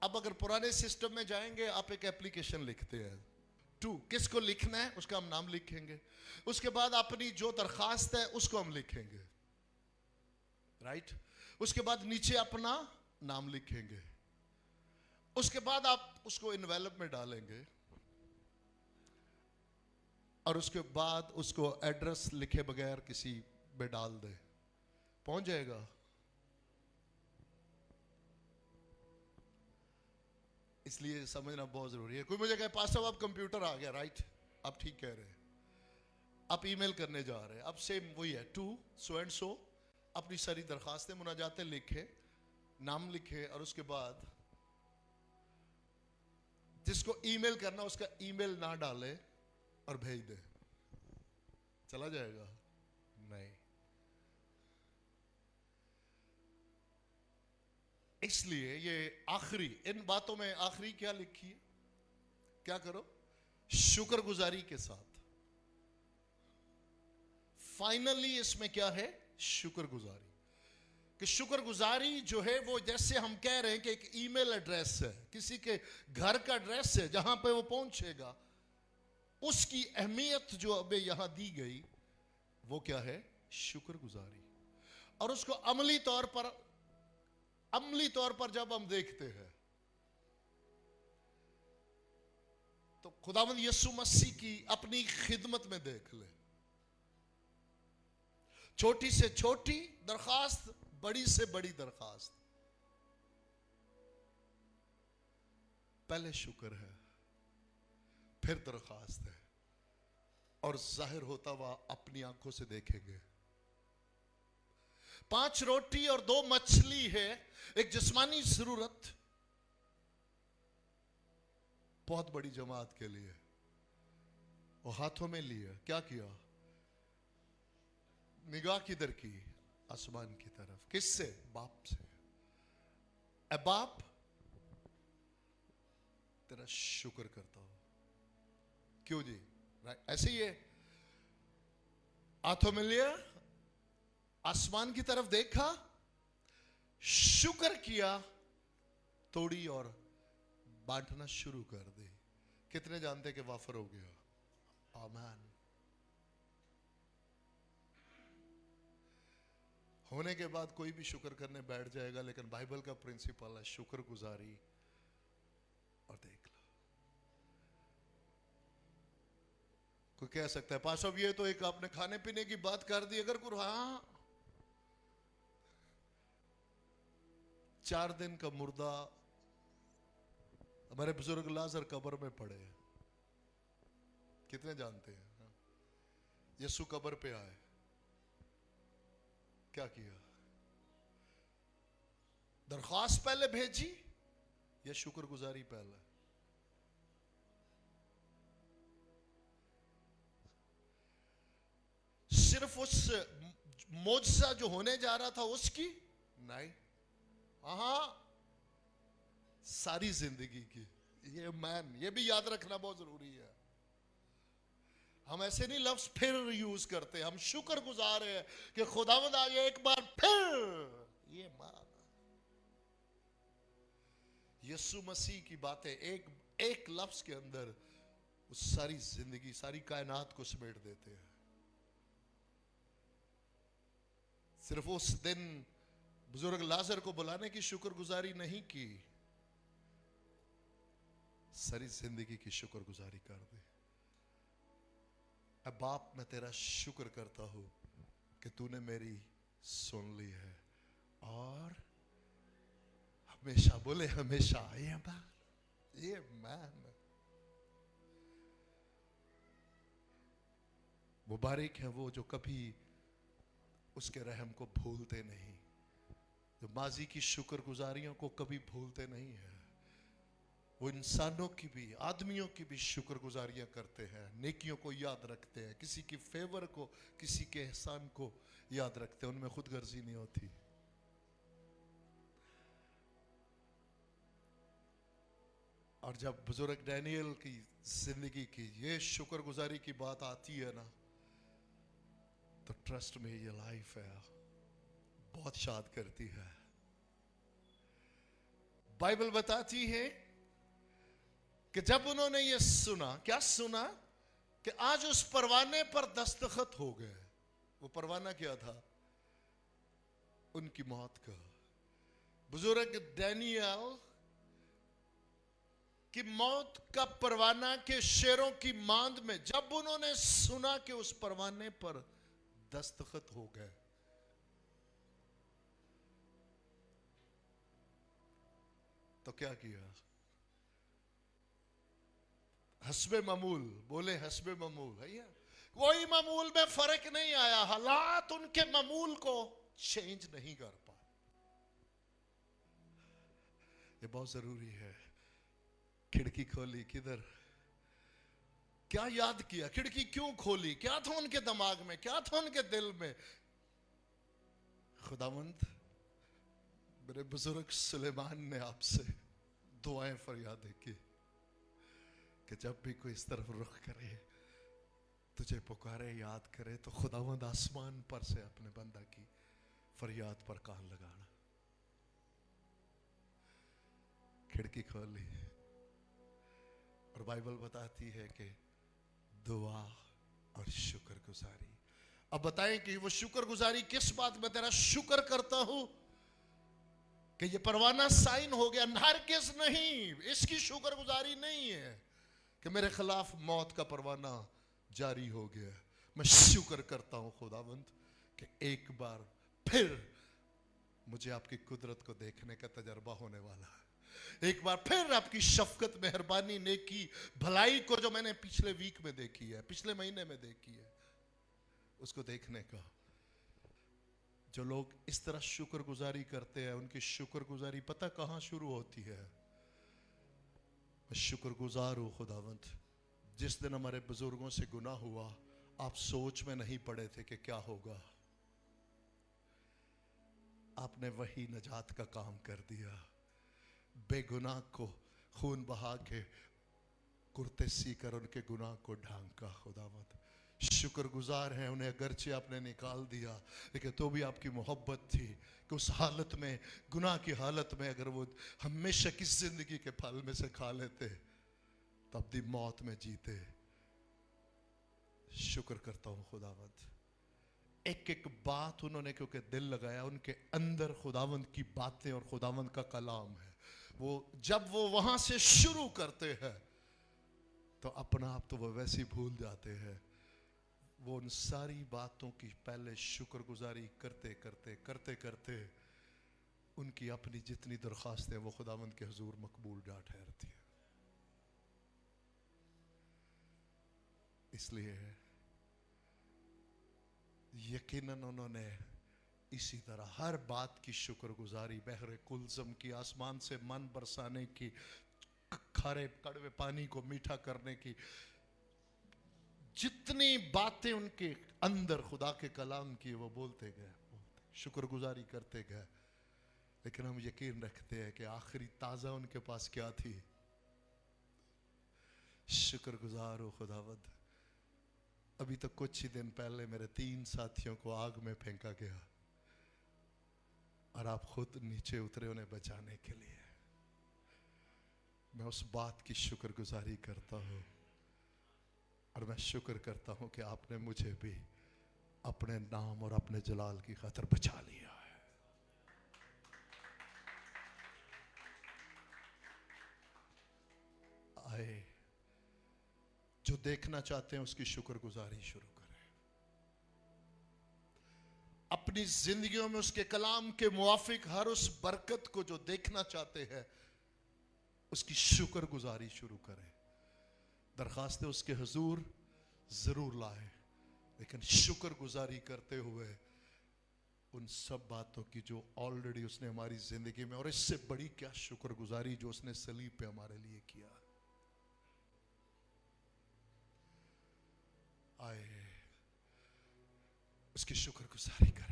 अब अगर पुराने सिस्टम में जाएंगे, आप एक एप्लीकेशन लिखते हैं, टू किसको लिखना है उसका हम नाम लिखेंगे, उसके बाद अपनी जो दरखास्त है उसको हम लिखेंगे, राइट। उसके बाद नीचे अपना नाम लिखेंगे, उसके बाद आप उसको इन्वेलप में डालेंगे और उसके बाद उसको एड्रेस लिखे बगैर किसी में डाल दे, पहुंच जाएगा। इसलिए समझना बहुत जरूरी है। कोई मुझे कहे पास साहब अब कंप्यूटर आ गया, राइट, आप ठीक कह रहे हैं, आप ईमेल करने जा रहे हैं, अब सेम वही है, टू सो एंड सो, अपनी सारी दरखास्तें मुनाजातें लिखे, नाम लिखे और उसके बाद जिसको ईमेल करना उसका ईमेल ना डाले और भेज दे, चला जाएगा? नहीं। इसलिए ये आखिरी, इन बातों में आखिरी क्या लिखी है, क्या करो? शुक्रगुजारी के साथ। फाइनली इसमें क्या है? शुक्रगुजारी। कि शुक्रगुजारी जो है वो जैसे हम कह रहे हैं कि एक ईमेल एड्रेस है, किसी के घर का एड्रेस है जहां पे वो पहुंचेगा, उसकी अहमियत जो अबे यहां दी गई वो क्या है? शुक्रगुजारी। और उसको अमली तौर पर जब हम देखते हैं तो खुदावंद यीशु मसीह की अपनी खिदमत में देख ले, छोटी से छोटी दरखास्त, बड़ी से बड़ी दरखास्त, पहले शुक्र है, फिर दरखास्त है, और जाहिर होता हुआ अपनी आंखों से देखेंगे। 5 रोटी और 2 मछली है, एक जिस्मानी जरूरत बहुत बड़ी जमात के लिए, वो हाथों में लिए, क्या किया? निगाह किधर की? आसमान की तरफ। किससे? बाप से। ए बाप, तेरा शुक्र करता हूं। क्यों जी? ऐसे ही है, हाथों में लिया, आसमान की तरफ देखा, शुक्र किया, तोड़ी और बांटना शुरू कर दी। कितने जानते कि वाफर हो गया? आमीन। होने के बाद कोई भी शुक्र करने बैठ जाएगा, लेकिन बाइबल का प्रिंसिपल है शुक्रगुजारी। और देख लो, कोई कह सकता है पास साहब ये तो एक आपने खाने पीने की बात कर दी, अगर कोई, हाँ, 4 दिन का मुर्दा, हमारे बुजुर्ग लाजर कब्र में पड़े हैं, कितने जानते हैं? हाँ? यीशु कब्र पे आए, क्या किया? दरख्वास्त पहले भेजी या शुक्रगुजारी पहले? सिर्फ उस मोजज़ा जो होने जा रहा था उसकी नहीं, हाँ, सारी जिंदगी की। ये भी याद रखना बहुत जरूरी है। हम ऐसे नहीं लफ्ज फिर यूज करते, हम शुक्रगुजार हैं कि खुदावंद आज एक बार फिर ये मान। यीशु मसीह की बातें एक लफ्ज के अंदर उस सारी जिंदगी, सारी कायनात को समेट देते हैं। सिर्फ उस दिन बुजुर्ग लाजर को बुलाने की शुक्रगुजारी नहीं की, सारी जिंदगी की शुक्रगुजारी कर दे। अब बाप, मैं तेरा शुक्र करता हूं कि तूने मेरी सुन ली है, और हमेशा, बोले हमेशा, ये मैन, मुबारक है वो जो कभी उसके रहम को भूलते नहीं, जो माजी की शुक्रगुजारियों को कभी भूलते नहीं है। वो इंसानों की भी, आदमियों की भी शुक्रगुजारियां करते हैं, नेकियों को याद रखते हैं, किसी की फेवर को, किसी के एहसान को याद रखते हैं, उनमें खुदगर्जी नहीं होती। और जब बुजुर्ग डैनियल की जिंदगी की ये शुक्रगुजारी की बात आती है ना, तो ट्रस्ट में ये लाइफ है बहुत शाद करती है, बाइबल बताती है कि जब उन्होंने ये सुना, क्या सुना? कि आज उस परवाने पर दस्तखत हो गए। वो परवाना क्या था? उनकी मौत का। बुजुर्ग डैनियल की मौत का परवाना के शेरों की मांद में जब उन्होंने सुना कि उस परवाने पर दस्तखत हो गए, तो क्या किया? हस्बे मामूल, बोले हस्बे मामूल। भैया कोई मामूल में फर्क नहीं आया, हालात उनके मामूल को चेंज नहीं कर पाए। ये बहुत जरूरी है। खिड़की खोली, किधर? क्या याद किया? खिड़की क्यों खोली? क्या था उनके दिमाग में, क्या था उनके दिल में? खुदावंद, मेरे बुजुर्ग सुलेमान ने आपसे दुआएं फरियादें की कि जब भी कोई इस तरफ रुख करे, तुझे पुकारे, याद करे, तो खुदावंद आसमान पर से अपने बंदा की फरियाद पर कान लगाना। खिड़की खोली और बाइबल बताती है कि दुआ और शुक्रगुजारी। अब बताएं कि वो शुक्रगुजारी किस बात में? तेरा शुक्र करता हूं कि ये परवाना साइन हो गया। हरगिज़ नहीं, इसकी शुक्रगुजारी नहीं है कि मेरे खिलाफ मौत का परवाना जारी हो गया। मैं शुक्र करता हूं खुदावंद कि एक बार फिर मुझे आपकी कुदरत को देखने का तजर्बा होने वाला है। एक बार फिर आपकी शफकत, मेहरबानी, नेकी, भलाई को जो मैंने पिछले वीक में देखी है, पिछले महीने में देखी है, उसको देखने का। जो लोग इस तरह शुक्रगुजारी करते हैं, उनकी शुक्रगुजारी पता कहां शुरू होती है? मैं शुक्रगुजार हूं खुदावंद, जिस दिन हमारे बुजुर्गों से गुनाह हुआ, आप सोच में नहीं पड़े थे कि क्या होगा। आपने वही नजात का काम कर दिया। बेगुनाह को खून बहा के कुर्ते सीकर उनके गुनाह को ढांका। खुदावंद शुक्रगुजार हैं, उन्हें अगरचे आपने निकाल दिया, लेकिन तो भी आपकी मोहब्बत थी कि उस हालत में, गुनाह की हालत में, अगर वो हमेशा की जिंदगी के फल में से खा लेते तब भी मौत में जीते। शुक्र करता हूं खुदावंद, एक एक बात उन्होंने क्योंकि दिल लगाया, उनके अंदर खुदावंद की बातें और खुदावंद का कलाम है। वो जब वो वहां से शुरू करते हैं तो अपना आप तो वो वैसे ही भूल जाते हैं। वो उन सारी बातों की पहले शुक्रगुजारी करते करते करते करते उनकी अपनी जितनी दरखास्तें वो खुदावंद के हुजूर मकबूल जा ठहरती है। इसलिए यकीनन उन्होंने इसी तरह हर बात की शुक्रगुजारी, बहरे कुलज़म की, आसमान से मन बरसाने की, खारे कड़वे पानी को मीठा करने की, जितनी बातें उनके अंदर खुदा के कलाम की, वो बोलते गए, शुक्रगुजारी करते गए। लेकिन हम यकीन रखते हैं कि आखिरी ताज़ा उनके पास क्या थी? शुक्रगुजार हो खुदावंद, अभी तो कुछ ही दिन पहले मेरे 3 साथियों को आग में फेंका गया और आप खुद नीचे उतरे उन्हें बचाने के लिए। मैं उस बात की शुक्रगुजारी करता हूँ और मैं शुक्र करता हूँ कि आपने मुझे भी अपने नाम और अपने जलाल की खातिर बचा लिया है। आए, जो देखना चाहते हैं उसकी शुक्रगुजारी शुरू करें। अपनी जिंदगियों में उसके कलाम के मुआफिक हर उस बरकत को जो देखना चाहते हैं उसकी शुक्रगुजारी शुरू करें। दरखास्तें उसके हुजूर जरूर लाए, लेकिन शुक्रगुजारी करते हुए उन सब बातों की जो ऑलरेडी उसने हमारी जिंदगी में, और इससे बड़ी क्या शुक्रगुजारी जो उसने सलीब पे हमारे लिए किया। आए, उसकी शुक्रगुजारी करें।